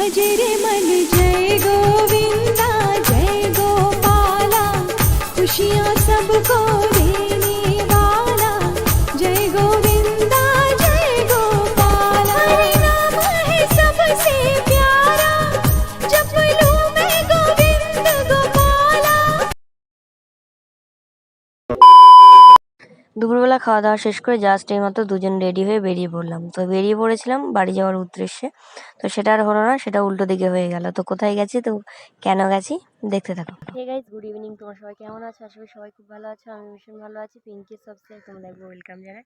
भजे रे मन जय गोविंदा जय गोपाला, खुशियाँ सबको देने वाला, जय गोविंदा जय गोपाला। हरि नाम है सबसे प्यारा, जप लूं मैं गोविंद गोपाला। দুপুরবেলা খাওয়া দাওয়া শেষ করে জাস্ট এই মাত্র দুজন রেডি হয়ে বেরিয়ে পড়লাম। তো বেরিয়ে পড়েছিলাম বাড়ি যাওয়ার উদ্দেশ্যে, তো সেটা আর হলো না, সেটা উল্টো দিকে হয়ে গেল। তো কোথায় গেছি, তো কেন গেছি দেখতে থাকো। Hey guys, good evening. তোমার সবাই কেমন আছো? আশা করি সবাই খুব ভালো আছো। আমি ভীষণ ভালো আছি। পিঙ্কি সবসে তোমরা একবার ওয়েলকাম জানাই।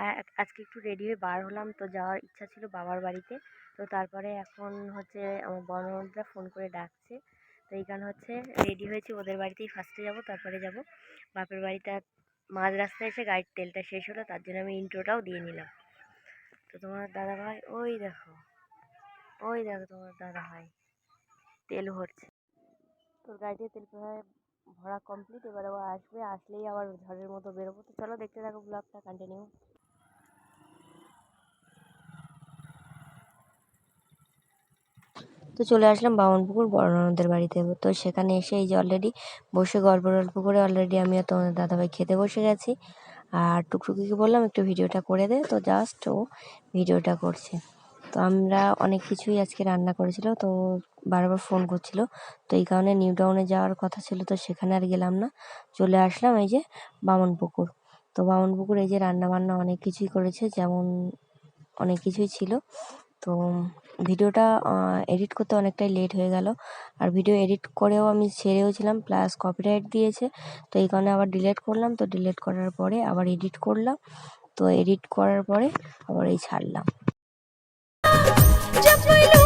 আর আজকে একটু রেডি হয়ে বার হলাম, তো যাওয়ার ইচ্ছা ছিল বাবার বাড়িতে। তো তারপরে এখন হচ্ছে আমার বড়রা ফোন করে ডাকছে, তো এই কারণে হচ্ছে রেডি হয়েছি। ওদের বাড়িতেই ফার্স্টে যাব, তারপরে যাব বাপের বাড়িতে। মাঝ রাস্তায় এসে গাড়ির তেলটা শেষ হলো, তার জন্য আমি ইন্ট্রোটাও দিয়ে নিলাম। তো তোমার দাদা ভাই ওই দেখো তোমার দাদা ভাই তেল ভরছে। তোর গাড়িতে তেল প্রায় ভরা কমপ্লিট। এবার আবার আসবে, আসলেই আবার ঝড়ের মতো বেরোবো। তো চলো দেখতে থাকো, ব্লগটা কন্টিনিউ। তো চলে আসলাম বামনপুকুর বড় ননদের বাড়িতে। তো সেখানে এসে এই যে অলরেডি বসে গল্প করে অলরেডি আমি আর তোমাদের দাদাভাই খেতে বসে গেছি। আর টুকটুকিকে বললাম একটু ভিডিওটা করে দে, তো জাস্ট ও ভিডিওটা করছে। তো আমরা অনেক কিছুই আজকে রান্না করেছিল, তো বারবার ফোন করছিল। তো এই কারণে নিউ টাউনে যাওয়ার কথা ছিল, তো সেখানে আর গেলাম না, চলে আসলাম এই যে বামনপুকুর। তো বামনপুকুর এই যে রান্না বান্না অনেক কিছুই করেছে, যেমন অনেক কিছুই ছিল। তো ভিডিওটা এডিট করতে অনেকটাই লেট হয়ে গেল। আর ভিডিও এডিট করেও আমি ছেড়েও ছিলাম, প্লাস কপিরাইট দিয়েছে। তো এই কারণে আবার ডিলিট করলাম। তো ডিলিট করার পরে আবার এডিট করলাম। তো এডিট করার পরে আবার এই ছাড়লাম। जप लूं